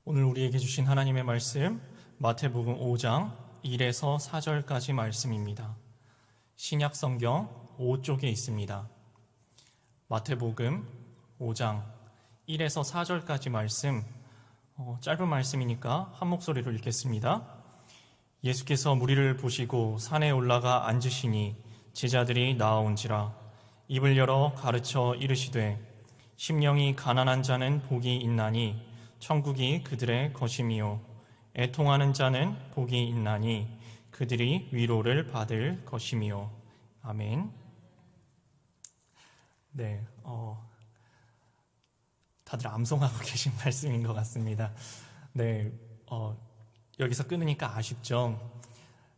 오늘 우리에게 주신 하나님의 말씀 마태복음 5장 1에서 4절까지 말씀입니다. 신약 성경 5쪽에 있습니다. 마태복음 5장 1에서 4절까지 말씀, 짧은 말씀이니까 한 목소리로 읽겠습니다. 예수께서 무리를 보시고 산에 올라가 앉으시니 제자들이 나아온지라. 입을 열어 가르쳐 이르시되 심령이 가난한 자는 복이 있나니 천국이 그들의 것임이요 애통하는 자는 복이 있나니 그들이 위로를 받을 것임이요. 아멘. 네, 다들 암송하고 계신 말씀인 것 같습니다. 네, 여기서 끊으니까 아쉽죠.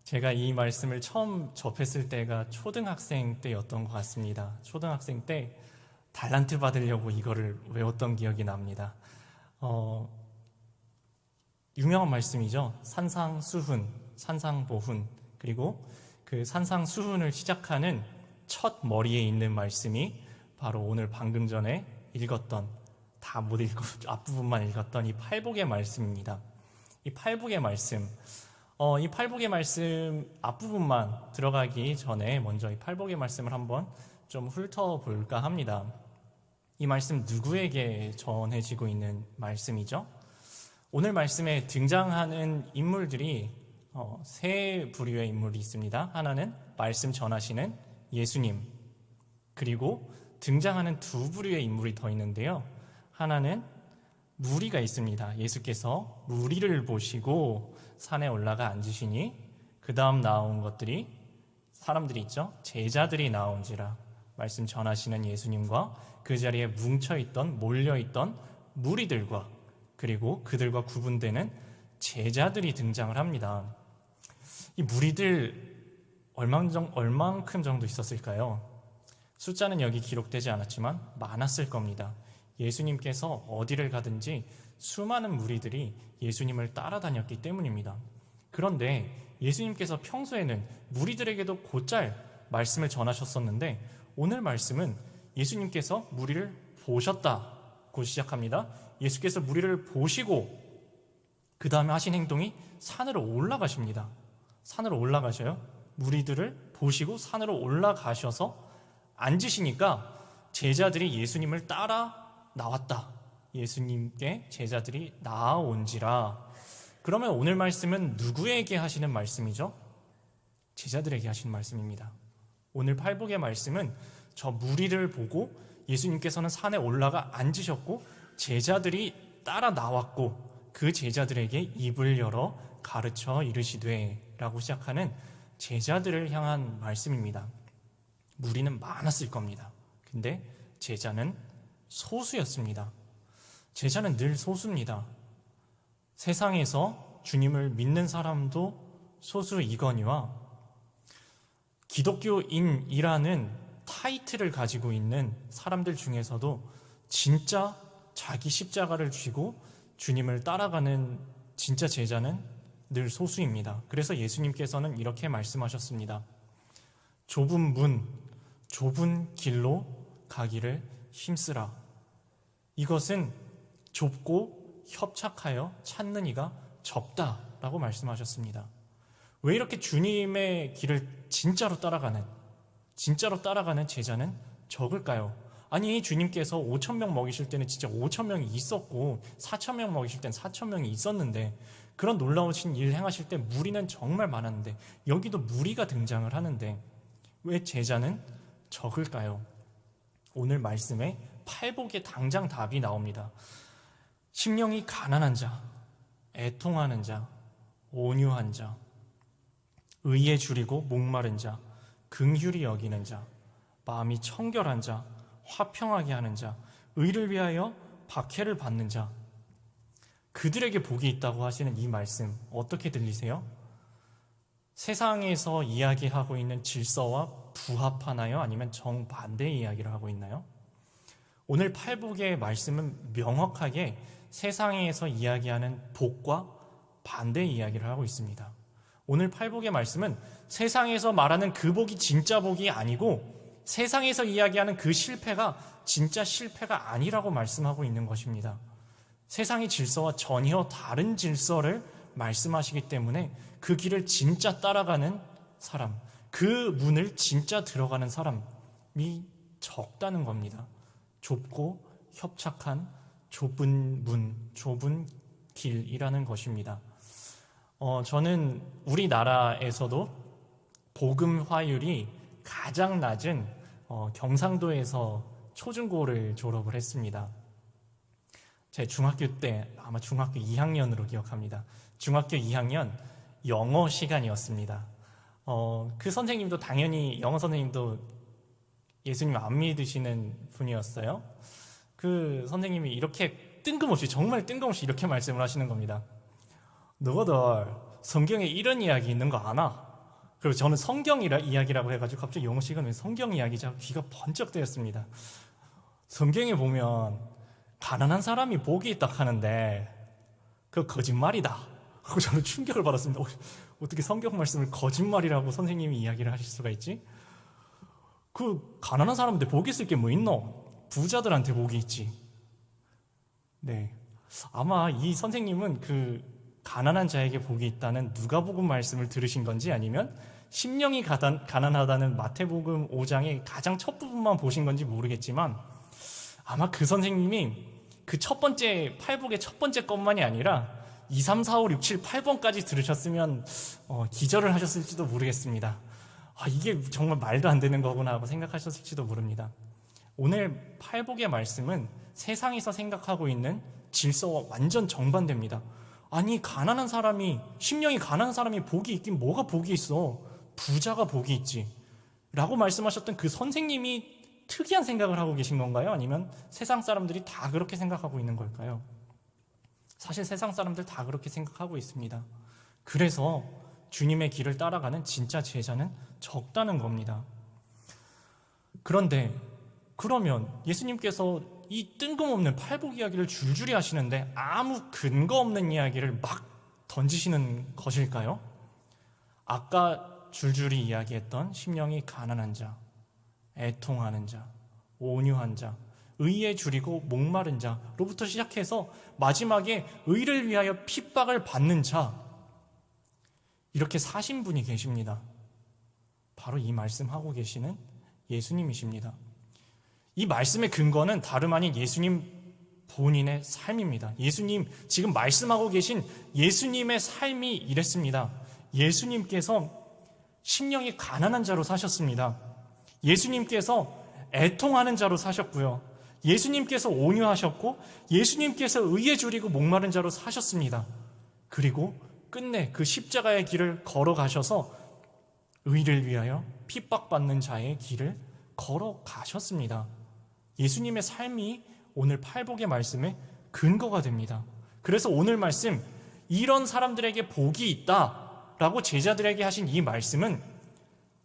제가 이 말씀을 처음 접했을 때가 초등학생 때였던 것 같습니다. 초등학생 때 달란트 받으려고 이거를 외웠던 기억이 납니다. 유명한 말씀이죠. 산상수훈, 산상보훈. 그리고 그 산상수훈을 시작하는 첫 머리에 있는 말씀이 바로 오늘 방금 전에 읽었던, 다 못 읽고 앞부분만 읽었던 이 팔복의 말씀입니다. 이 팔복의 말씀, 이 팔복의 말씀 앞부분만 들어가기 전에 먼저 이 팔복의 말씀을 한번 좀 훑어볼까 합니다. 이 말씀 누구에게 전해지고 있는 말씀이죠? 오늘 말씀에 등장하는 인물들이 세 부류의 인물이 있습니다. 하나는 말씀 전하시는 예수님, 그리고 등장하는 두 부류의 인물이 더 있는데요. 하나는 무리가 있습니다. 예수께서 무리를 보시고 산에 올라가 앉으시니 그 다음 나온 것들이 사람들이 있죠. 제자들이 나온지라. 말씀 전하시는 예수님과 그 자리에 뭉쳐있던, 몰려있던 무리들과 그리고 그들과 구분되는 제자들이 등장을 합니다. 이 무리들 얼만큼 정도 있었을까요? 숫자는 여기 기록되지 않았지만 많았을 겁니다. 예수님께서 어디를 가든지 수많은 무리들이 예수님을 따라다녔기 때문입니다. 그런데 예수님께서 평소에는 무리들에게도 곧잘 말씀을 전하셨었는데 오늘 말씀은 예수님께서 무리를 보셨다고 시작합니다. 예수께서 무리를 보시고 그 다음에 하신 행동이 산으로 올라가십니다. 산으로 올라가셔요. 무리들을 보시고 산으로 올라가셔서 앉으시니까 제자들이 예수님을 따라 나왔다. 예수님께 제자들이 나아온지라. 그러면 오늘 말씀은 누구에게 하시는 말씀이죠? 제자들에게 하시는 말씀입니다. 오늘 팔복의 말씀은 저 무리를 보고 예수님께서는 산에 올라가 앉으셨고 제자들이 따라 나왔고 그 제자들에게 입을 열어 가르쳐 이르시되 라고 시작하는 제자들을 향한 말씀입니다. 무리는 많았을 겁니다. 근데 제자는 소수였습니다. 제자는 늘 소수입니다. 세상에서 주님을 믿는 사람도 소수이거니와 기독교인이라는 타이틀을 가지고 있는 사람들 중에서도 진짜 자기 십자가를 쥐고 주님을 따라가는 진짜 제자는 늘 소수입니다. 그래서 예수님께서는 이렇게 말씀하셨습니다. 좁은 문, 좁은 길로 가기를 힘쓰라. 이것은 좁고 협착하여 찾는 이가 적다라고 말씀하셨습니다. 왜 이렇게 주님의 길을 진짜로 따라가는 제자는 적을까요? 아니 주님께서 5,000명 먹이실 때는 진짜 5,000명이 있었고 4,000명 먹이실 때는 4,000명이 있었는데 그런 놀라우신 일 행하실 때 무리는 정말 많았는데 여기도 무리가 등장을 하는데 왜 제자는 적을까요? 오늘 말씀에 팔복에 당장 답이 나옵니다. 심령이 가난한 자, 애통하는 자, 온유한 자, 의에 줄이고 목마른 자, 긍휼히 여기는 자, 마음이 청결한 자, 화평하게 하는 자, 의를 위하여 박해를 받는 자, 그들에게 복이 있다고 하시는 이 말씀 어떻게 들리세요? 세상에서 이야기하고 있는 질서와 부합하나요? 아니면 정반대의 이야기를 하고 있나요? 오늘 팔복의 말씀은 명확하게 세상에서 이야기하는 복과 반대의 이야기를 하고 있습니다. 오늘 팔복의 말씀은 세상에서 말하는 그 복이 진짜 복이 아니고 세상에서 이야기하는 그 실패가 진짜 실패가 아니라고 말씀하고 있는 것입니다. 세상의 질서와 전혀 다른 질서를 말씀하시기 때문에 그 길을 진짜 따라가는 사람, 그 문을 진짜 들어가는 사람이 적다는 겁니다. 좁고 협착한 좁은 문, 좁은 길이라는 것입니다. 저는 우리나라에서도 복음 화율이 가장 낮은 경상도에서 초중고를 졸업을 했습니다. 제 중학교 때 아마 중학교 2학년으로 기억합니다. 중학교 2학년 영어 시간이었습니다. 그 선생님도 당연히 영어 선생님도 예수님 안 믿으시는 분이었어요. 그 선생님이 이렇게 뜬금없이 정말 뜬금없이 이렇게 말씀을 하시는 겁니다. 너희들 성경에 이런 이야기 있는 거 아나? 그리고 저는 성경이라 이야기라고 해가지고 갑자기 영어 시간에 성경 이야기자 귀가 번쩍 뜨였습니다. 성경에 보면 가난한 사람이 복이 있다 하는데 그거 거짓말이다 하고 저는 충격을 받았습니다. 어떻게 성경 말씀을 거짓말이라고 선생님이 이야기를 하실 수가 있지? 그 가난한 사람한테 복이 있을 게 뭐 있노? 부자들한테 복이 있지. 네, 아마 이 선생님은 그 가난한 자에게 복이 있다는 누가복음 말씀을 들으신 건지 아니면 심령이 가난하다는 마태복음 5장의 가장 첫 부분만 보신 건지 모르겠지만 아마 그 선생님이 그 첫 번째 팔복의 첫 번째 것만이 아니라 2, 3, 4, 5, 6, 7, 8번까지 들으셨으면 기절을 하셨을지도 모르겠습니다. 이게 정말 말도 안 되는 거구나 하고 생각하셨을지도 모릅니다. 오늘 팔복의 말씀은 세상에서 생각하고 있는 질서와 완전 정반대입니다. 아니 가난한 사람이 심령이 가난한 사람이 복이 있긴 뭐가 복이 있어? 부자가 복이 있지 라고 말씀하셨던 그 선생님이 특이한 생각을 하고 계신 건가요? 아니면 세상 사람들이 다 그렇게 생각하고 있는 걸까요? 사실 세상 사람들 다 그렇게 생각하고 있습니다. 그래서 주님의 길을 따라가는 진짜 제자는 적다는 겁니다. 그런데 그러면 예수님께서 이 뜬금없는 팔복 이야기를 줄줄이 하시는데 아무 근거 없는 이야기를 막 던지시는 것일까요? 아까 줄줄이 이야기했던 심령이 가난한 자, 애통하는 자, 온유한 자, 의에 줄이고 목마른 자로부터 시작해서 마지막에 의를 위하여 핍박을 받는 자, 이렇게 사신 분이 계십니다. 바로 이 말씀하고 계시는 예수님이십니다. 이 말씀의 근거는 다름 아닌 예수님 본인의 삶입니다. 예수님 지금 말씀하고 계신 예수님의 삶이 이랬습니다. 예수님께서 심령이 가난한 자로 사셨습니다. 예수님께서 애통하는 자로 사셨고요. 예수님께서 온유하셨고 예수님께서 의에 줄이고 목마른 자로 사셨습니다. 그리고 끝내 그 십자가의 길을 걸어가셔서 의를 위하여 핍박받는 자의 길을 걸어가셨습니다. 예수님의 삶이 오늘 팔복의 말씀의 근거가 됩니다. 그래서 오늘 말씀, 이런 사람들에게 복이 있다라고 제자들에게 하신 이 말씀은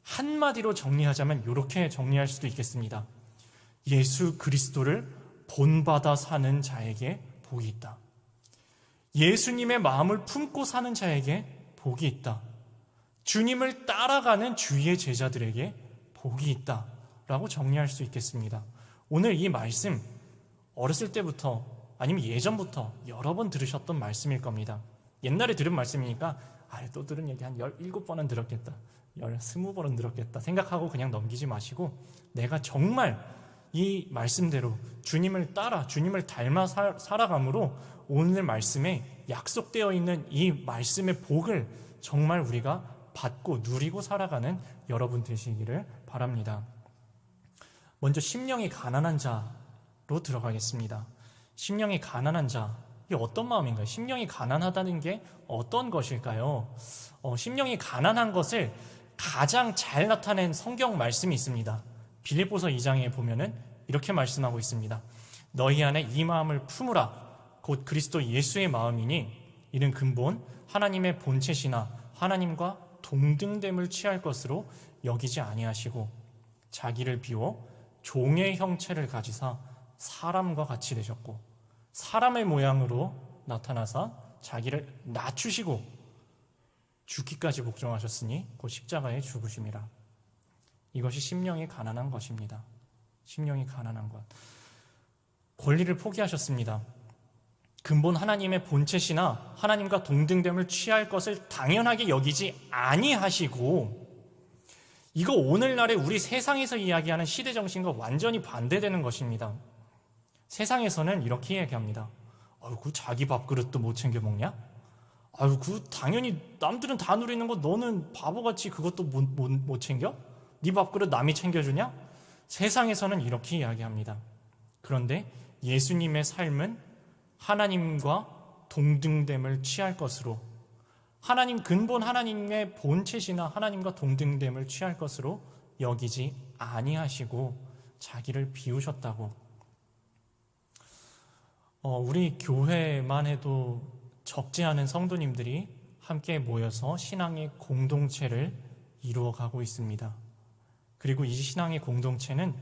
한마디로 정리하자면 이렇게 정리할 수도 있겠습니다. 예수 그리스도를 본받아 사는 자에게 복이 있다. 예수님의 마음을 품고 사는 자에게 복이 있다. 주님을 따라가는 주위의 제자들에게 복이 있다라고 정리할 수 있겠습니다. 오늘 이 말씀 어렸을 때부터 아니면 예전부터 여러 번 들으셨던 말씀일 겁니다. 옛날에 들은 말씀이니까 또 들은 얘기 한 17번은 들었겠다, 20번은 들었겠다 생각하고 그냥 넘기지 마시고 내가 정말 이 말씀대로 주님을 따라 주님을 닮아 살아감으로 오늘 말씀에 약속되어 있는 이 말씀의 복을 정말 우리가 받고 누리고 살아가는 여러분 되시기를 바랍니다. 먼저 심령이 가난한 자로 들어가겠습니다. 심령이 가난한 자, 이게 어떤 마음인가요? 심령이 가난하다는 게 어떤 것일까요? 심령이 가난한 것을 가장 잘 나타낸 성경 말씀이 있습니다. 빌립보서 2장에 보면은 이렇게 말씀하고 있습니다. 너희 안에 이 마음을 품으라. 곧 그리스도 예수의 마음이니 이는 근본 하나님의 본체시나 하나님과 동등됨을 취할 것으로 여기지 아니하시고 자기를 비워 종의 형체를 가지사 사람과 같이 되셨고 사람의 모양으로 나타나사 자기를 낮추시고 죽기까지 복종하셨으니 곧 십자가에 죽으심이라. 이것이 심령이 가난한 것입니다. 심령이 가난한 것. 권리를 포기하셨습니다. 근본 하나님의 본체시나 하나님과 동등됨을 취할 것을 당연하게 여기지 아니하시고, 이거 오늘날의 우리 세상에서 이야기하는 시대 정신과 완전히 반대되는 것입니다. 세상에서는 이렇게 이야기합니다. 아유, 그 자기 밥그릇도 못 챙겨 먹냐? 아유, 그 당연히 남들은 다 누리는 거 너는 바보같이 그것도 못 챙겨? 네 밥그릇 남이 챙겨주냐? 세상에서는 이렇게 이야기합니다. 그런데 예수님의 삶은 하나님과 동등됨을 취할 것으로, 하나님 근본 하나님의 본체시나 하나님과 동등됨을 취할 것으로 여기지 아니하시고 자기를 비우셨다고. 우리 교회만 해도 적지 않은 성도님들이 함께 모여서 신앙의 공동체를 이루어가고 있습니다. 그리고 이 신앙의 공동체는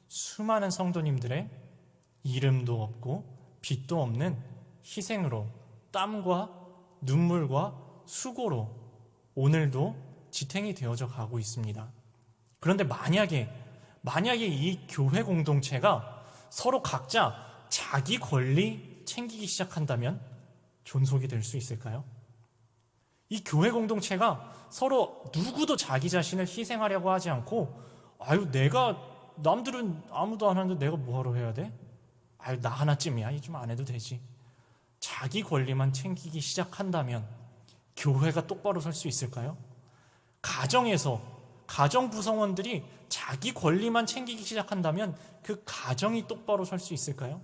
수많은 성도님들의 이름도 없고 빚도 없는 희생으로, 땀과 눈물과 수고로 오늘도 지탱이 되어져 가고 있습니다. 그런데 만약에 이 교회 공동체가 서로 각자 자기 권리 챙기기 시작한다면 존속이 될 수 있을까요? 이 교회 공동체가 서로 누구도 자기 자신을 희생하려고 하지 않고, 아유, 남들은 아무도 안 하는데 내가 뭐하러 해야 돼? 아유, 나 하나쯤이야, 이 좀 안 해도 되지. 자기 권리만 챙기기 시작한다면 교회가 똑바로 설 수 있을까요? 가정 구성원들이 자기 권리만 챙기기 시작한다면 그 가정이 똑바로 설 수 있을까요?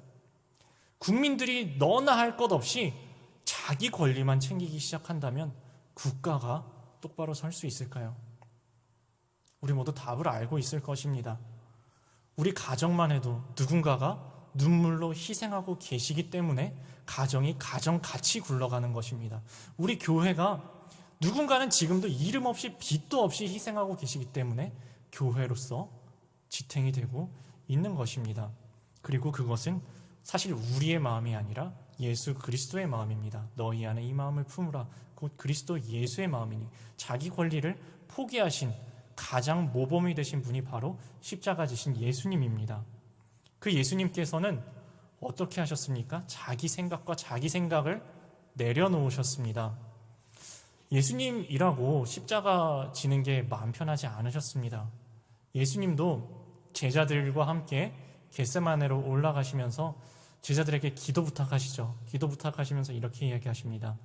국민들이 너나 할 것 없이 자기 권리만 챙기기 시작한다면 국가가 똑바로 설 수 있을까요? 우리 모두 답을 알고 있을 것입니다. 우리 가정만 해도 누군가가 눈물로 희생하고 계시기 때문에 가정이 가정같이 굴러가는 것입니다. 우리 교회가 누군가는 지금도 이름 없이 빚도 없이 희생하고 계시기 때문에 교회로서 지탱이 되고 있는 것입니다. 그리고 그것은 사실 우리의 마음이 아니라 예수 그리스도의 마음입니다. 너희 안에 이 마음을 품으라. 곧 그리스도 예수의 마음이니, 자기 권리를 포기하신 가장 모범이 되신 분이 바로 십자가 지신 예수님입니다. 그 예수님께서는 어떻게 하셨습니까? 자기 생각과 자기 생각을 내려놓으셨습니다. 예수님이라고 십자가 지는 게 마음 편하지 않으셨습니다. 예수님도 제자들과 함께 겟세마네로 올라가시면서 제자들에게 기도 부탁하시죠. 기도 부탁하시면서 이렇게 이야기하십니다.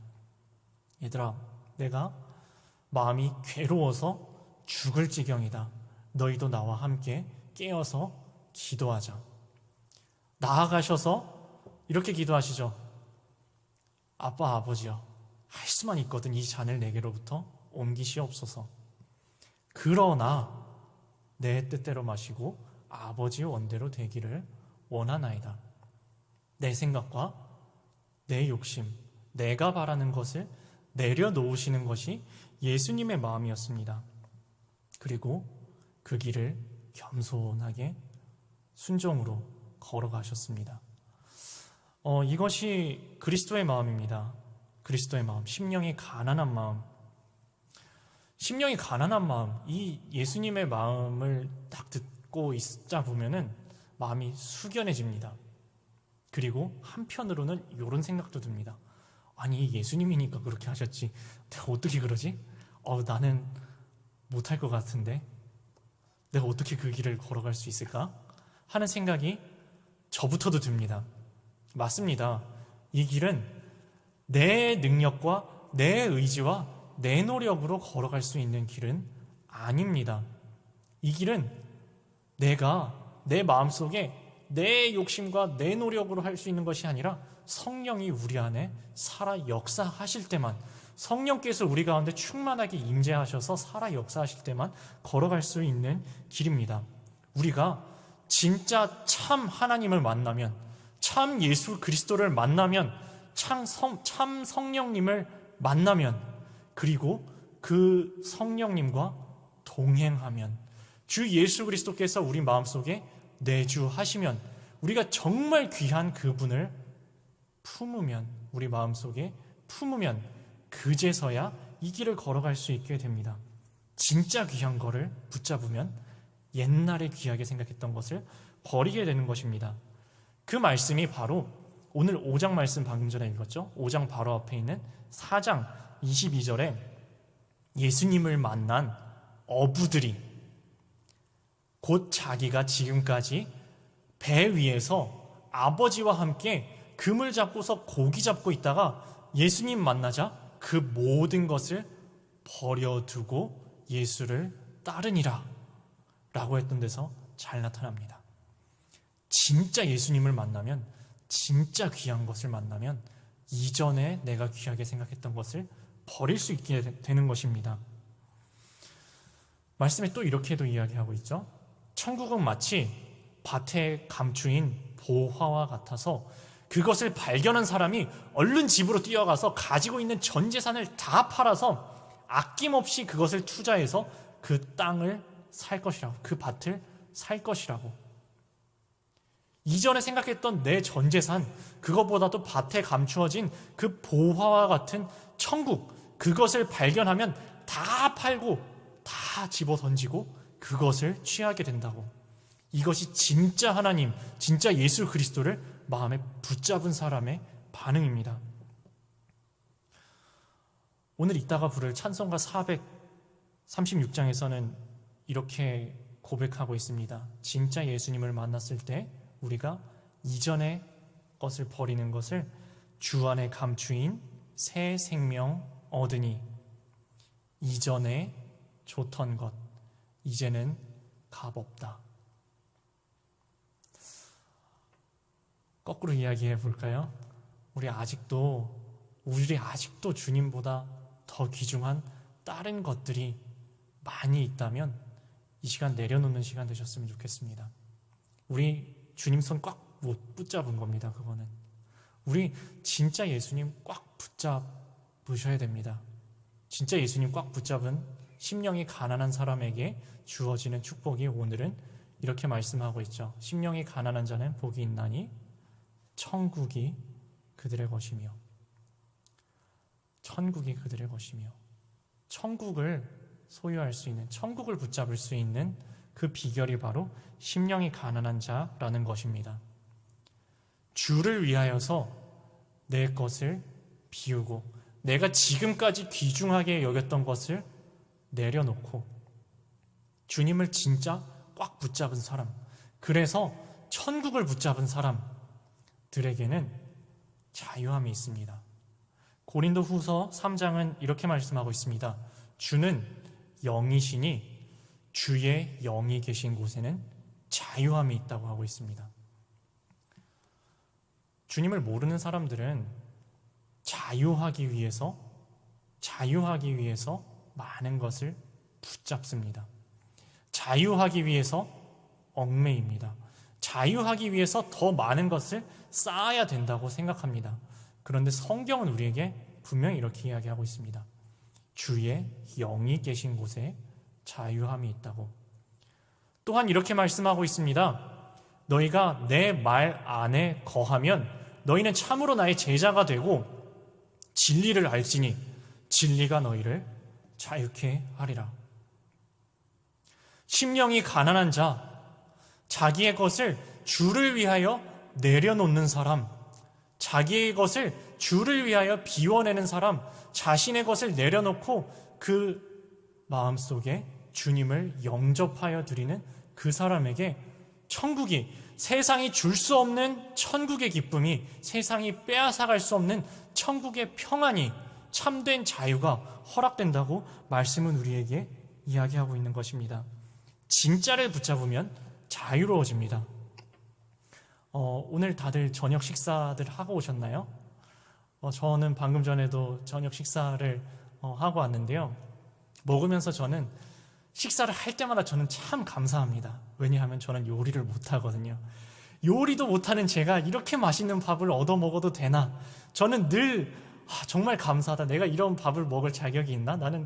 얘들아, 내가 마음이 괴로워서 죽을 지경이다. 너희도 나와 함께 깨어서 기도하자. 나아가셔서 이렇게 기도하시죠. 아빠, 아버지여, 할 수만 있거든 이 잔을 내게로부터 옮기시옵소서. 그러나 내 뜻대로 마시고 아버지의 원대로 되기를 원하나이다. 내 생각과 내 욕심, 내가 바라는 것을 내려놓으시는 것이 예수님의 마음이었습니다. 그리고 그 길을 겸손하게 순종으로 걸어가셨습니다. 이것이 그리스도의 마음입니다. 그리스도의 마음, 심령이 가난한 마음. 심령이 가난한 마음, 이 예수님의 마음을 딱 듣고 있자 보면은 마음이 숙연해집니다. 그리고 한편으로는 이런 생각도 듭니다. 아니, 예수님이니까 그렇게 하셨지, 내가 어떻게 그러지? 나는 못할 것 같은데 내가 어떻게 그 길을 걸어갈 수 있을까? 하는 생각이 저부터도 듭니다. 맞습니다. 이 길은 내 능력과 내 의지와 내 노력으로 걸어갈 수 있는 길은 아닙니다. 이 길은 내가 내 마음속에 내 욕심과 내 노력으로 할 수 있는 것이 아니라 성령이 우리 안에 살아 역사하실 때만, 성령께서 우리 가운데 충만하게 임재하셔서 살아 역사하실 때만 걸어갈 수 있는 길입니다. 우리가 진짜 참 하나님을 만나면, 참 예수 그리스도를 만나면, 참 성령님을 만나면, 그리고 그 성령님과 동행하면, 주 예수 그리스도께서 우리 마음속에 내주하시면, 우리가 정말 귀한 그분을 품으면, 우리 마음속에 품으면 그제서야 이 길을 걸어갈 수 있게 됩니다. 진짜 귀한 거를 붙잡으면 옛날에 귀하게 생각했던 것을 버리게 되는 것입니다. 그 말씀이 바로 오늘 5장 말씀 방금 전에 읽었죠? 5장 바로 앞에 있는 4장 22절에 예수님을 만난 어부들이 곧 자기가 지금까지 배 위에서 아버지와 함께 그물 잡고서 고기 잡고 있다가 예수님 만나자 그 모든 것을 버려두고 예수를 따르니라 라고 했던 데서 잘 나타납니다. 진짜 예수님을 만나면, 진짜 귀한 것을 만나면 이전에 내가 귀하게 생각했던 것을 버릴 수 있게 되는 것입니다. 말씀에 또 이렇게도 이야기하고 있죠. 천국은 마치 밭의 감추인 보화와 같아서 그것을 발견한 사람이 얼른 집으로 뛰어가서 가지고 있는 전 재산을 다 팔아서 아낌없이 그것을 투자해서 그 땅을 살 것이라고, 그 밭을 살 것이라고. 이전에 생각했던 내 전 재산, 그것보다도 밭에 감추어진 그 보화와 같은 천국, 그것을 발견하면 다 팔고 다 집어 던지고 그것을 취하게 된다고. 이것이 진짜 하나님, 진짜 예수 그리스도를 마음에 붙잡은 사람의 반응입니다. 오늘 이따가 부를 찬송가 436장에서는 이렇게 고백하고 있습니다. 진짜 예수님을 만났을 때 우리가 이전의 것을 버리는 것을 주 안에 감추인 새 생명 얻으니 이전에 좋던 것 이제는 값없다. 거꾸로 이야기해 볼까요? 우리 아직도 주님보다 더 귀중한 다른 것들이 많이 있다면 이 시간 내려놓는 시간 되셨으면 좋겠습니다. 우리 주님 손 꽉 못 붙잡은 겁니다. 그거는 우리 진짜 예수님 꽉 붙잡으셔야 됩니다. 진짜 예수님 꽉 붙잡은 심령이 가난한 사람에게 주어지는 축복이 오늘은 이렇게 말씀하고 있죠. 심령이 가난한 자는 복이 있나니 천국이 그들의 것이며, 천국이 그들의 것이며, 천국을 소유할 수 있는, 천국을 붙잡을 수 있는 그 비결이 바로 심령이 가난한 자라는 것입니다. 주를 위하여서 내 것을 비우고 내가 지금까지 귀중하게 여겼던 것을 내려놓고 주님을 진짜 꽉 붙잡은 사람, 그래서 천국을 붙잡은 사람들에게는 자유함이 있습니다. 고린도 후서 3장은 이렇게 말씀하고 있습니다. 주는 영이시니 주의 영이 계신 곳에는 자유함이 있다고 하고 있습니다. 주님을 모르는 사람들은 자유하기 위해서 많은 것을 붙잡습니다. 자유하기 위해서 얽매입니다. 자유하기 위해서 더 많은 것을 쌓아야 된다고 생각합니다. 그런데 성경은 우리에게 분명히 이렇게 이야기하고 있습니다. 주의 영이 계신 곳에 자유함이 있다고. 또한 이렇게 말씀하고 있습니다. 너희가 내 말 안에 거하면 너희는 참으로 나의 제자가 되고 진리를 알지니 진리가 너희를 자유케 하리라. 심령이 가난한 자, 자기의 것을 주를 위하여 내려놓는 사람, 자기의 것을 주를 위하여 비워내는 사람, 자신의 것을 내려놓고 그 마음속에 주님을 영접하여 드리는 그 사람에게 천국이, 세상이 줄 수 없는 천국의 기쁨이, 세상이 빼앗아갈 수 없는 천국의 평안이, 참된 자유가 허락된다고 말씀은 우리에게 이야기하고 있는 것입니다. 진짜를 붙잡으면 자유로워집니다. 오늘 다들 저녁 식사들 하고 오셨나요? 저는 방금 전에도 저녁 식사를 하고 왔는데요. 먹으면서 저는 식사를 할 때마다 저는 참 감사합니다. 왜냐하면 저는 요리를 못하거든요. 요리도 못하는 제가 이렇게 맛있는 밥을 얻어 먹어도 되나? 저는 늘 정말 감사하다. 내가 이런 밥을 먹을 자격이 있나? 나는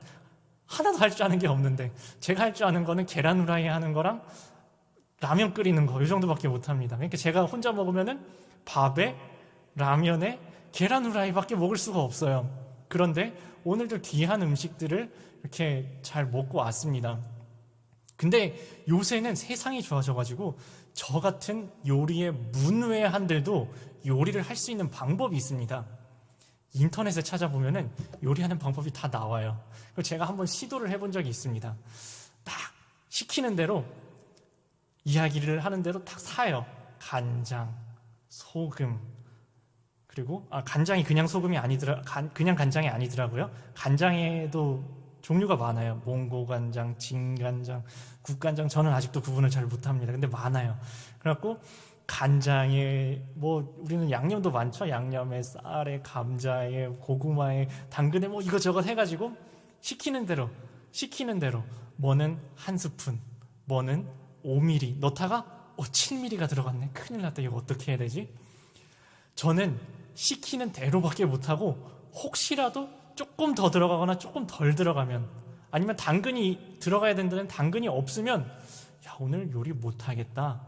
하나도 할 줄 아는 게 없는데, 제가 할 줄 아는 거는 계란 후라이 하는 거랑 라면 끓이는 거, 이 정도밖에 못합니다. 그러니까 제가 혼자 먹으면은 밥에 라면에 계란 후라이밖에 먹을 수가 없어요. 그런데 오늘도 귀한 음식들을 이렇게 잘 먹고 왔습니다. 근데 요새는 세상이 좋아져가지고 저 같은 요리의 문외한들도 요리를 할 수 있는 방법이 있습니다. 인터넷에 찾아보면은 요리하는 방법이 다 나와요. 그리고 제가 한번 시도를 해본 적이 있습니다. 딱 시키는 대로, 이야기를 하는 대로 딱 사요. 간장, 소금, 그리고 간장이 그냥 소금이 그냥 간장이 아니더라고요. 간장에도 종류가 많아요. 몽고 간장, 진간장, 국간장. 저는 아직도 구분을 잘 못합니다. 근데 많아요. 그래갖고 간장에 우리는 양념도 많죠. 양념에 쌀에 감자에 고구마에 당근에 이것저것 해가지고 시키는 대로 뭐는 한 스푼, 뭐는 5ml 넣다가 7ml가 들어갔네. 큰일 났다. 이거 어떻게 해야 되지? 저는 시키는 대로밖에 못하고, 혹시라도 조금 더 들어가거나 조금 덜 들어가면, 아니면 당근이 들어가야 된다는 당근이 없으면, 야, 오늘 요리 못하겠다.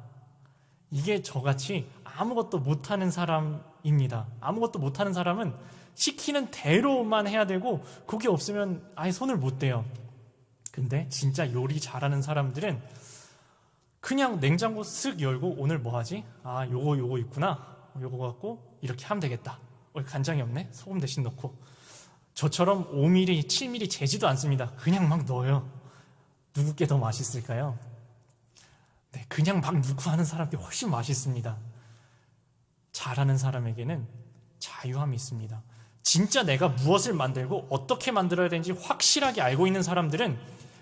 이게 저같이 아무것도 못하는 사람입니다. 아무것도 못하는 사람은 시키는 대로만 해야 되고, 그게 없으면 아예 손을 못 대요. 근데 진짜 요리 잘하는 사람들은 그냥 냉장고 쓱 열고, 오늘 뭐 하지? 요거 있구나. 요거 갖고 이렇게 하면 되겠다. 간장이 없네? 소금 대신 넣고. 저처럼 5ml, 7ml 재지도 않습니다. 그냥 막 넣어요. 누구께 더 맛있을까요? 네, 그냥 막 넣고 하는 사람이 훨씬 맛있습니다. 잘하는 사람에게는 자유함이 있습니다. 진짜 내가 무엇을 만들고 어떻게 만들어야 되는지 확실하게 알고 있는 사람들은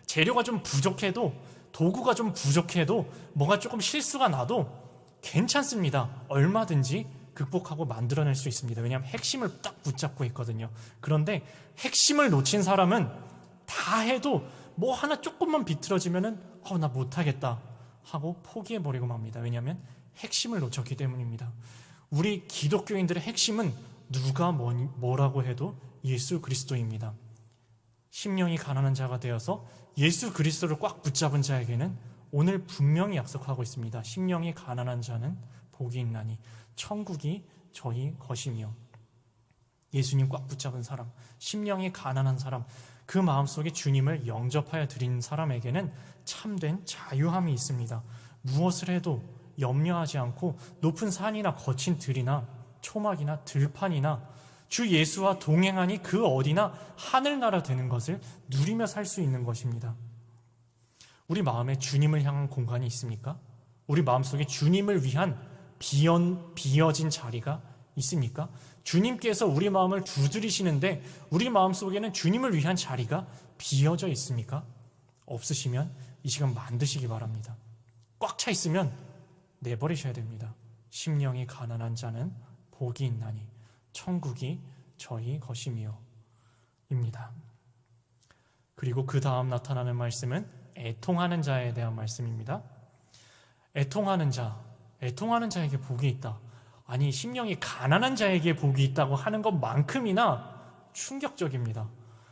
재료가 좀 부족해도, 도구가 좀 부족해도, 뭐가 조금 실수가 나도 괜찮습니다. 얼마든지 극복하고 만들어낼 수 있습니다. 왜냐하면 핵심을 딱 붙잡고 있거든요. 그런데 핵심을 놓친 사람은 다 해도 뭐 하나 조금만 비틀어지면은 나 못하겠다 하고 포기해버리고 맙니다. 왜냐하면 핵심을 놓쳤기 때문입니다. 우리 기독교인들의 핵심은 누가 뭐라고 해도 예수 그리스도입니다. 심령이 가난한 자가 되어서 예수 그리스도를 꽉 붙잡은 자에게는 오늘 분명히 약속하고 있습니다. 심령이 가난한 자는 복이 있나니 천국이 저희 것이며. 예수님 꽉 붙잡은 사람, 심령이 가난한 사람, 그 마음속에 주님을 영접하여 드린 사람에게는 참된 자유함이 있습니다. 무엇을 해도 염려하지 않고 높은 산이나 거친 들이나 초막이나 들판이나 주 예수와 동행하니 그 어디나 하늘나라 되는 것을 누리며 살 수 있는 것입니다. 우리 마음에 주님을 향한 공간이 있습니까? 우리 마음속에 주님을 위한 비어진 자리가 있습니까? 주님께서 우리 마음을 두드리시는데 우리 마음속에는 주님을 위한 자리가 비어져 있습니까? 없으시면 이 시간 만드시기 바랍니다. 꽉 차 있으면 내버리셔야 됩니다. 심령이 가난한 자는 복이 있나니 천국이 저희 것이며 입니다. 그리고 그 다음 나타나는 말씀은 애통하는 자에 대한 말씀입니다. 애통하는 자에게 복이 있다. 아니, 심령이 가난한 자에게 복이 있다고 하는 것만큼이나 충격적입니다.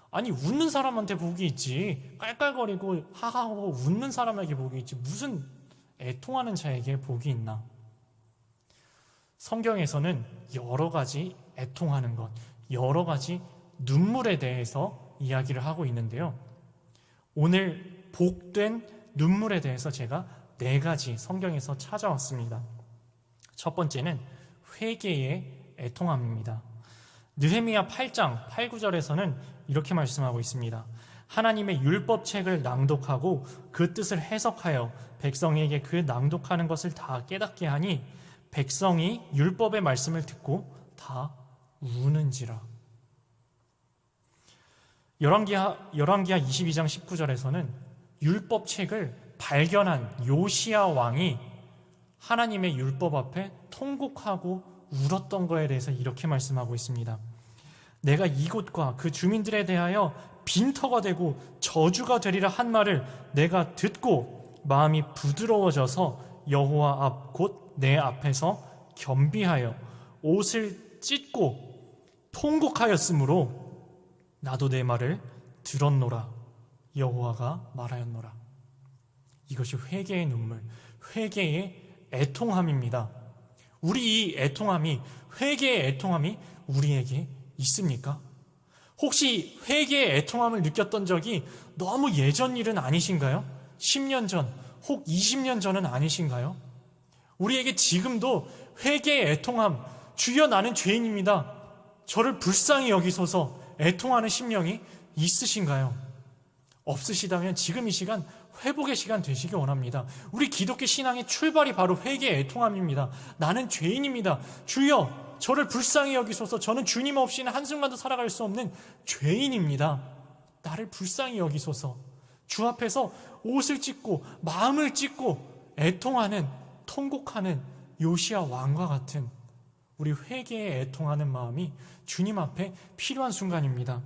아니, 웃는 사람한테 복이 있지, 깔깔거리고 하하하고 웃는 사람에게 복이 있지, 무슨 애통하는 자에게 복이 있나? 성경에서는 여러 가지 애통하는 것, 여러 가지 눈물에 대해서 이야기를 하고 있는데요. 오늘 복된 눈물에 대해서 제가 4가지 성경에서 찾아왔습니다. 첫 번째는 회개의 애통함입니다. 느헤미야 8장 8, 9절에서는 이렇게 말씀하고 있습니다. 하나님의 율법책을 낭독하고 그 뜻을 해석하여 백성에게 그 낭독하는 것을 다 깨닫게 하니 백성이 율법의 말씀을 듣고 다 우는지라. 열왕기하 22장 19절에서는 율법책을 발견한 요시야 왕이 하나님의 율법 앞에 통곡하고 울었던 거에 대해서 이렇게 말씀하고 있습니다. 내가 이곳과 그 주민들에 대하여 빈터가 되고 저주가 되리라 한 말을 내가 듣고 마음이 부드러워져서 여호와 앞 곧 내 앞에서 겸비하여 옷을 찢고 통곡하였으므로 나도 내 말을 들었노라. 여호와가 말하였노라. 이것이 회개의 눈물, 회개의 애통함입니다. 우리 이 애통함이, 회개의 애통함이 우리에게 있습니까? 혹시 회개의 애통함을 느꼈던 적이 너무 예전 일은 아니신가요? 10년 전, 혹 20년 전은 아니신가요? 우리에게 지금도 회개의 애통함, 주여 나는 죄인입니다. 저를 불쌍히 여기소서. 애통하는 심령이 있으신가요? 없으시다면 지금 이 시간 회복의 시간 되시기 원합니다. 우리 기독교 신앙의 출발이 바로 회개, 애통함입니다. 나는 죄인입니다. 주여 저를 불쌍히 여기소서. 저는 주님 없이는 한순간도 살아갈 수 없는 죄인입니다. 나를 불쌍히 여기소서. 주 앞에서 옷을 찢고 마음을 찢고 애통하는, 통곡하는 요시야 왕과 같은 우리 회개에 애통하는 마음이 주님 앞에 필요한 순간입니다.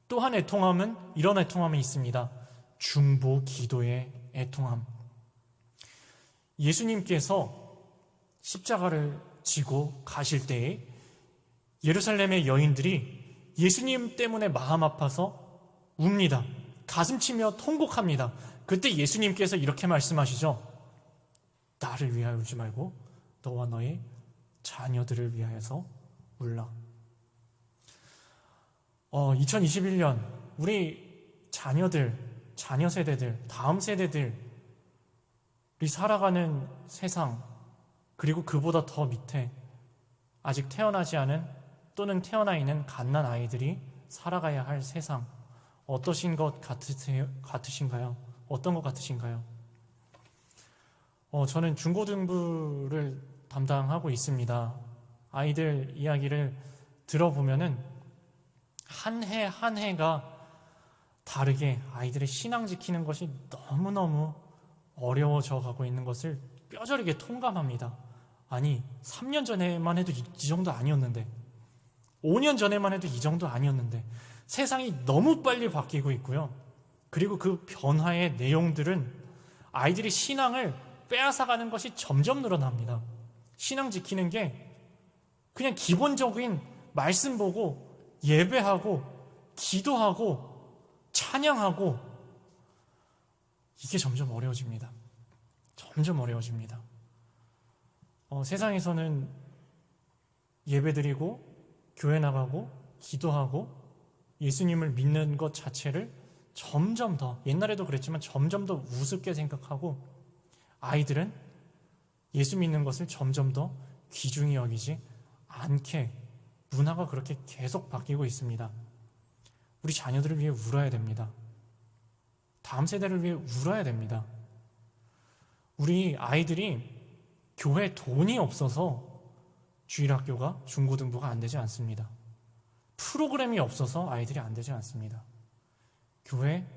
또한 애통함은 이런 애통함이 있습니다. 중보 기도의 애통함. 예수님께서 십자가를 지고 가실 때에 예루살렘의 여인들이 예수님 때문에 마음 아파서 웁니다. 가슴치며 통곡합니다. 그때 예수님께서 이렇게 말씀하시죠. 나를 위하여 울지 말고 너와 너의 자녀들을 위하여서 울라. 2021년 우리 자녀들, 자녀 세대들, 다음 세대들이 살아가는 세상, 그리고 그보다 더 밑에 아직 태어나지 않은 또는 태어나 있는 갓난 아이들이 살아가야 할 세상, 어떠신 것 같으신가요? 어떤 것 같으신가요? 저는 중고등부를 담당하고 있습니다. 아이들 이야기를 들어보면은 한 해 한 해가 다르게 아이들의 신앙 지키는 것이 너무너무 어려워져 가고 있는 것을 뼈저리게 통감합니다. 아니 3년 전에만 해도 이 정도 아니었는데, 5년 전에만 해도 이 정도 아니었는데 세상이 너무 빨리 바뀌고 있고요. 그리고 그 변화의 내용들은 아이들이 신앙을 빼앗아가는 것이 점점 늘어납니다. 신앙 지키는 게 그냥 기본적인 말씀 보고 예배하고 기도하고 찬양하고, 이게 점점 어려워집니다. 점점 어려워집니다. 세상에서는 예배드리고 교회 나가고 기도하고 예수님을 믿는 것 자체를 점점 더, 옛날에도 그랬지만 점점 더 우습게 생각하고, 아이들은 예수 믿는 것을 점점 더 귀중히 여기지 않게, 문화가 그렇게 계속 바뀌고 있습니다. 우리 자녀들을 위해 울어야 됩니다. 다음 세대를 위해 울어야 됩니다. 우리 아이들이 교회 돈이 없어서 주일학교가, 중고등부가 안 되지 않습니다. 프로그램이 없어서 아이들이 안 되지 않습니다. 교회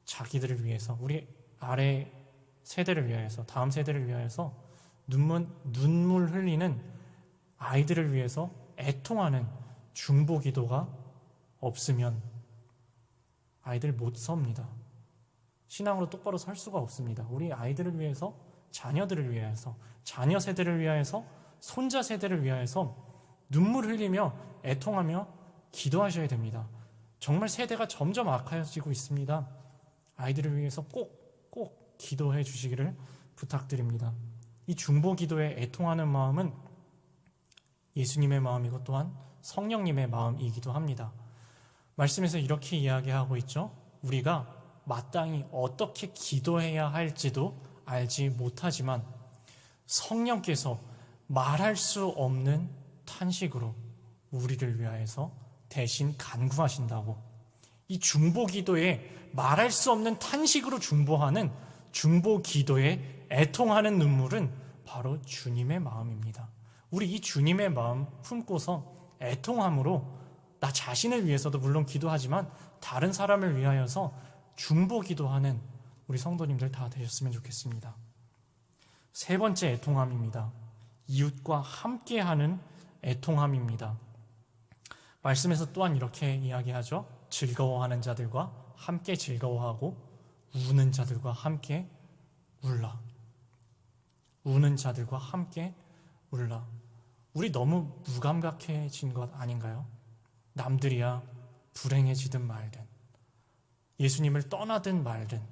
자기들을 위해서, 우리 아래 세대를 위해서, 다음 세대를 위해서 눈물 흘리는 아이들을 위해서 애통하는 중보 기도가 없으면 아이들 못 섭니다. 신앙으로 똑바로 설 수가 없습니다. 우리 아이들을 위해서, 자녀들을 위해서, 자녀 세대를 위하여서, 손자 세대를 위하여서 눈물 흘리며 애통하며 기도하셔야 됩니다. 정말 세대가 점점 악해지고 있습니다. 아이들을 위해서 꼭 기도해 주시기를 부탁드립니다. 이 중보 기도에 애통하는 마음은 예수님의 마음이고 또한 성령님의 마음이기도 합니다. 말씀에서 이렇게 이야기하고 있죠. 우리가 마땅히 어떻게 기도해야 할지도 알지 못하지만 성령께서 말할 수 없는 탄식으로 우리를 위하여서 대신 간구하신다고. 이 중보 기도에 말할 수 없는 탄식으로 중보하는 중보 기도에 애통하는 눈물은 바로 주님의 마음입니다. 우리 이 주님의 마음 품고서 애통함으로 나 자신을 위해서도 물론 기도하지만 다른 사람을 위하여서 중보 기도하는 우리 성도님들 다 되셨으면 좋겠습니다. 세 번째 애통함입니다. 이웃과 함께하는 애통함입니다. 말씀에서 또한 이렇게 이야기하죠. 즐거워하는 자들과 함께 즐거워하고 우는 자들과 함께 울라. 우는 자들과 함께 울라. 우리 너무 무감각해진 것 아닌가요? 남들이야 불행해지든 말든, 예수님을 떠나든 말든,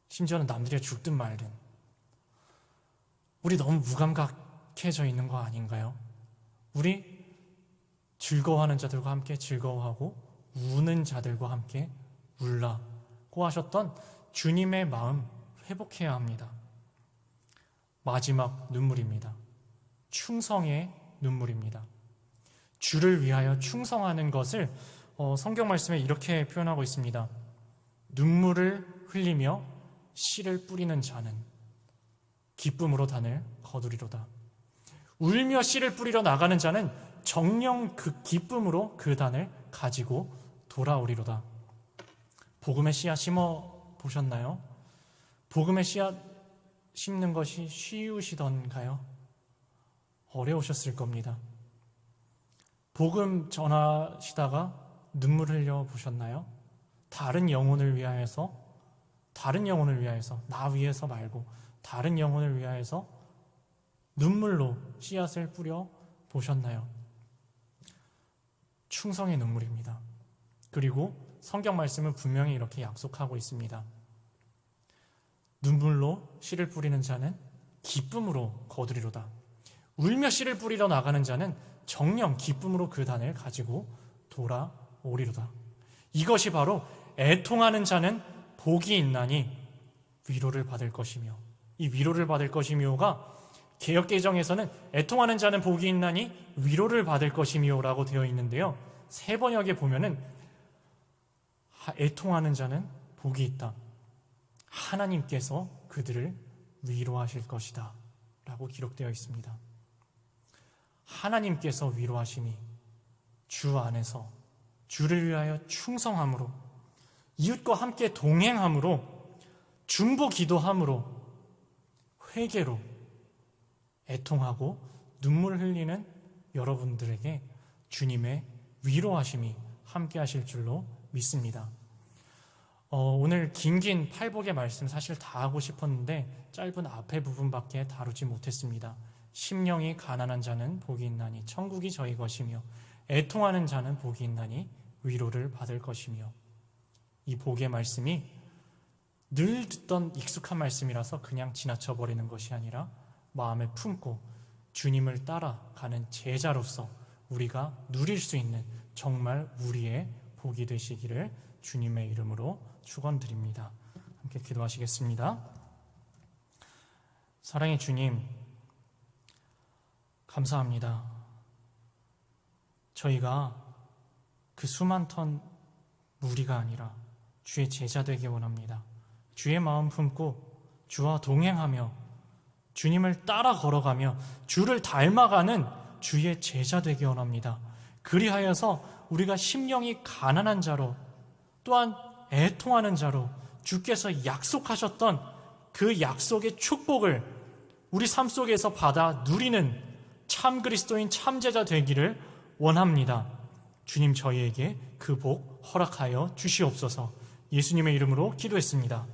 심지어는 남들이야 죽든 말든, 우리 너무 무감각해져 있는 거 아닌가요? 우리 즐거워하는 자들과 함께 즐거워하고 우는 자들과 함께 울라고 하셨던 주님의 마음 회복해야 합니다. 마지막 눈물입니다. 충성의 눈물입니다. 주를 위하여 충성하는 것을 성경 말씀에 이렇게 표현하고 있습니다. 눈물을 흘리며 씨를 뿌리는 자는 기쁨으로 단을 거두리로다. 울며 씨를 뿌리러 나가는 자는 정녕 그 기쁨으로 그 단을 가지고 돌아오리로다. 복음의 씨앗 심어 보셨나요? 복음의 씨앗 심는 것이 쉬우시던가요? 어려우셨을 겁니다. 복음 전하시다가 눈물 흘려 보셨나요? 다른 영혼을 위하여서, 나 위해서 말고 다른 영혼을 위하여서 눈물로 씨앗을 뿌려 보셨나요? 충성의 눈물입니다. 그리고 성경 말씀은 분명히 이렇게 약속하고 있습니다. 눈물로 씨를 뿌리는 자는 기쁨으로 거두리로다. 울며 씨를 뿌리러 나가는 자는 정녕 기쁨으로 그 단을 가지고 돌아오리로다. 이것이 바로 애통하는 자는 복이 있나니 위로를 받을 것이며, 이 위로를 받을 것이며가 개역개정에서는 애통하는 자는 복이 있나니 위로를 받을 것이며라고 되어 있는데요, 세 번역에 보면은 애통하는 자는 복이 있다, 하나님께서 그들을 위로하실 것이다 라고 기록되어 있습니다. 하나님께서 위로하심이 주 안에서 주를 위하여 충성함으로, 이웃과 함께 동행함으로, 중보 기도함으로, 회개로 애통하고 눈물 흘리는 여러분들에게 주님의 위로하심이 함께 하실 줄로 믿습니다. 오늘 긴긴 팔복의 말씀 사실 다 하고 싶었는데 짧은 앞에 부분밖에 다루지 못했습니다. 심령이 가난한 자는 복이 있나니 천국이 저희 것이며, 애통하는 자는 복이 있나니 위로를 받을 것이며, 이 복의 말씀이 늘 듣던 익숙한 말씀이라서 그냥 지나쳐버리는 것이 아니라 마음에 품고 주님을 따라가는 제자로서 우리가 누릴 수 있는 정말 우리의 복이 되시기를 주님의 이름으로 축원드립니다. 함께 기도하시겠습니다. 사랑의 주님, 감사합니다. 저희가 그 수만 턴 무리가 아니라 주의 제자 되기 원합니다. 주의 마음 품고 주와 동행하며 주님을 따라 걸어가며 주를 닮아가는 주의 제자 되기 원합니다. 그리하여서 우리가 심령이 가난한 자로, 또한 애통하는 자로 주께서 약속하셨던 그 약속의 축복을 우리 삶 속에서 받아 누리는 참 그리스도인 참 제자 되기를 원합니다. 주님, 저희에게 그 복 허락하여 주시옵소서. 예수님의 이름으로 기도했습니다.